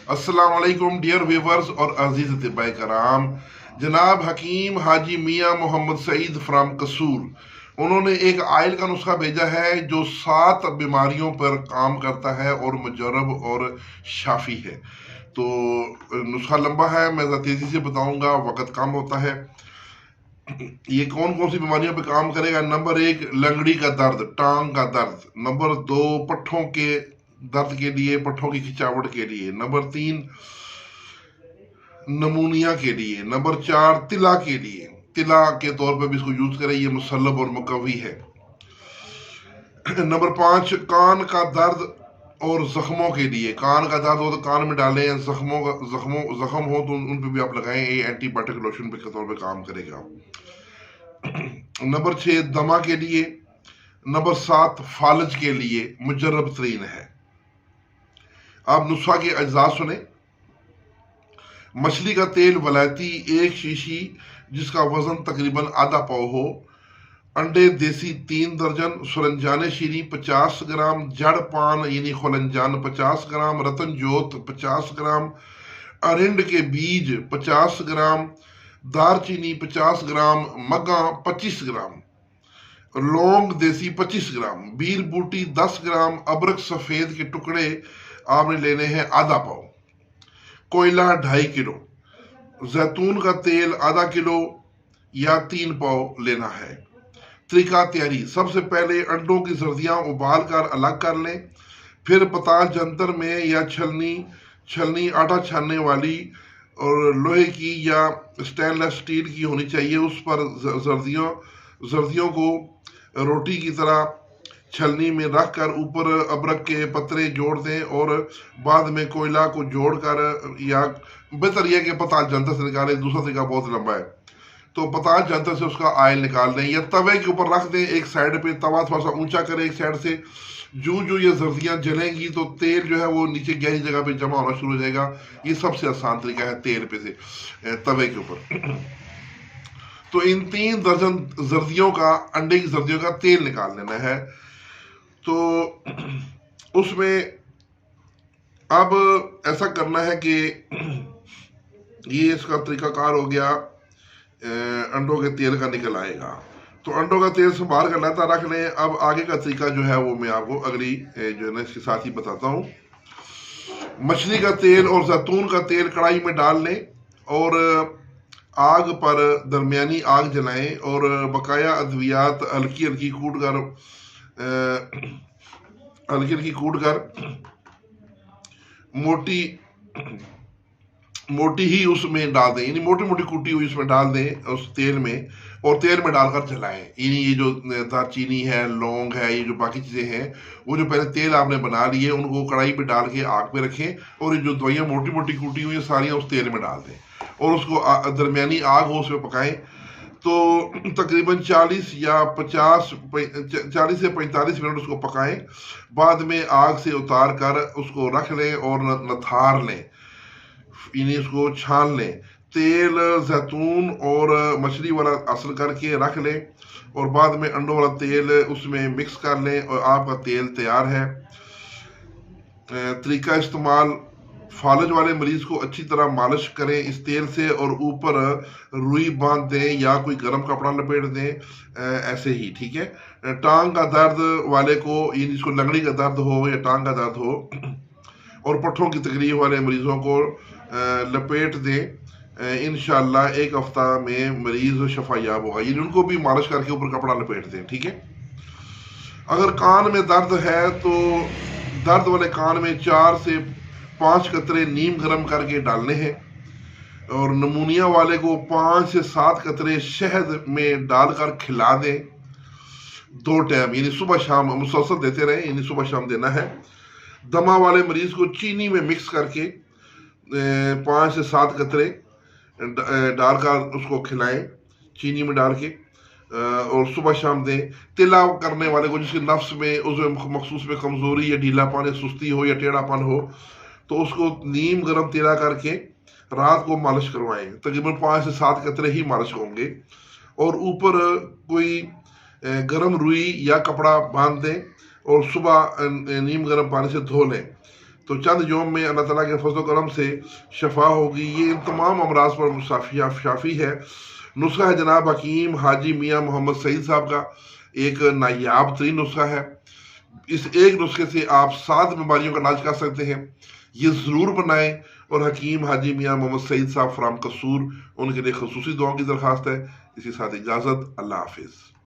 अस्सलाम वालेकुम dear viewers और अजीज अतिबाई कराम। जनाब हकीम हाजी मियाँ मोहम्मद सईद फ्राम कसूर, उन्होंने एक आयल का नुस्खा भेजा है जो 7 बीमारियों पर काम करता है और मुजरब और शाफी है। तो नुस्खा लंबा है, मैं ज़रा तेज़ी से बताऊंगा, वक़्त कम होता है। ये कौन कौन सी बीमारियों पे काम करेगा? नंबर 1 लंगड़ी का दर्द, टांग का दर्द। नंबर 2 पट्ठों के दर्द के लिए, पट्ठों की खिंचावट के लिए। नंबर 3 नमूनिया के लिए। नंबर 4 तिला के लिए, तिला के तौर पर भी इसको यूज करें, ये मुसल्लब और मुकवी है। नंबर 5 कान का दर्द और जख्मों के लिए। कान का दर्द हो तो कान में डालें, या जख्म हो तो उन पे भी आप लगाएं, ये एंटीबायोटिक लोशन के तौर पे काम करेगा। नंबर 6 दमा के लिए। नंबर 7 फालज के लिए मुजर्रब तरीन है। आप नुस्खा के अज्जा सुने। मछली का तेल वलायती 1 शीशी जिसका वजन तकरीबन आधा पाव हो। अंडे देसी 3 दर्जन। सुरंजान शीरी 50 ग्राम। जड़ पान यानी खुलंजान 50 ग्राम। रतन जोत 50 ग्राम। अरिंड के बीज 50 ग्राम। दारचीनी 50 ग्राम। मग्गा 25 ग्राम। लौंग देसी 25 ग्राम। बीर बूटी 10 ग्राम। अबरक सफ़ेद के टुकड़े आपने लेने हैं आधा पाव। कोयला 2.5 किलो। जैतून का तेल आधा किलो या 3 पाव लेना है। तरीका तैयारी: सबसे पहले अंडों की जर्दियां उबाल कर अलग कर लें। फिर पताल जंतर में या छलनी आटा छानने वाली और लोहे की या स्टेनलेस स्टील की होनी चाहिए, उस पर जर्दियों को रोटी की तरह छलनी में रखकर ऊपर अदरक के पत्ते जोड़ दें और बाद में कोयला को जोड़कर, या बेहतर यह कि पताल जंतर से निकालें। दूसरा तरीका बहुत लंबा है, तो पताल जंतर से उसका आयल निकाल दें या तवे के ऊपर रख दें। एक साइड पे तवा थोड़ा सा ऊंचा करें एक साइड से। जो ये जर्दियाँ जलेंगी तो तेल जो है वो नीचे गहरी जगह पे जमा होना शुरू हो जाएगा। ये सबसे आसान तरीका है तेल पे से तवे के ऊपर। तो इन 3 दर्जन जर्दियों का, अंडे की जर्दियों का तेल निकाल लेना है। तो उसमें अब ऐसा करना है कि ये इसका तरीकाकार हो गया, अंडों के तेल का निकल आएगा। तो अंडों का तेल संभाल कर लहता रख लें। अब आगे का तरीका जो है वो मैं आपको अगली जो है ना इसके साथ ही बताता हूँ। मछली का तेल और जैतून का तेल कढ़ाई में डाल लें और आग पर दरमियानी आग जलाएं और बकाया अद्वियात हल्की हल्की कूट कर मोटी ही उसमें डाल दें, यानी मोटी मोटी कूटी हुई उसमें डाल दें उस तेल में, और तेल में डालकर जलाएं। यानी ये जो दालचीनी है, लौंग है, ये जो बाकी चीज़ें हैं, वो जो पहले तेल आपने बना लिए उनको कढ़ाई पे डाल के आग पे रखें और ये जो दवाइयाँ मोटी मोटी कूटी हुई सारी उस तेल में डाल दें और उसको दरमियानी आग हो उसमें पकाएं। तो तकरीबन 40 से 45 मिनट उसको पकाएं। बाद में आग से उतार कर उसको रख लें और नथार लें, यानी उसको छान लें। तेल जैतून और मछली वाला असल करके रख लें और बाद में अंडों वाला तेल उसमें मिक्स कर लें और आपका तेल तैयार है। तरीका इस्तेमाल: फालज वाले मरीज को अच्छी तरह मालिश करें इस तेल से और ऊपर रुई बांध दें या कोई गर्म कपड़ा लपेट दें, ऐसे ही ठीक है। टांग का दर्द वाले को, यानी जिसको लंगड़ी का दर्द हो या टांग का दर्द हो और पट्ठों की तकलीफ वाले मरीजों को लपेट दें। इंशाल्लाह 1 हफ्ता में मरीज शफायाब होगा, यानी उनको भी मालिश करके ऊपर कपड़ा लपेट दें, ठीक है। अगर कान में दर्द है तो दर्द वाले कान में 4 से 5 कतरे नीम गर्म करके डालने हैं और नमूनिया वाले को 5 से 7 कतरे शहद में डालकर खिला दें 2 टाइम, यानी सुबह शाम मुसलसल देते रहें, यानी सुबह शाम देना है। दमा वाले मरीज को चीनी में मिक्स करके 5 से 7 कतरे डालकर उसको खिलाएं, चीनी में डाल के, और सुबह शाम दें। तिला करने वाले को, जिसके नफ्स में उसमें मखसूस में कमज़ोरी या ढीलापन या सुस्ती हो या टेढ़ापन हो, तो उसको नीम गर्म तिला करके रात को मालिश करवाएं। तकरीबन 5 से 7 कतरे ही मालिश होंगे और ऊपर कोई गर्म रुई या कपड़ा बांध दें और सुबह नीम गर्म पानी से धो लें। تو چند یوم میں اللہ تعالیٰ کے فضل و کرم سے شفا ہوگی۔ یہ ان تمام امراض پر شافی ہے۔ نسخہ ہے جناب حکیم حاجی میاں محمد سعید صاحب کا، ایک نایاب ترین نسخہ ہے۔ اس ایک نسخے سے آپ 7 بیماریوں کا علاج کر سکتے ہیں۔ یہ ضرور بنائیں، اور حکیم حاجی میاں محمد سعید صاحب فرام قصور، ان کے لیے خصوصی دعاؤں کی درخواست ہے۔ اسی ساتھ اجازت، اللہ حافظ۔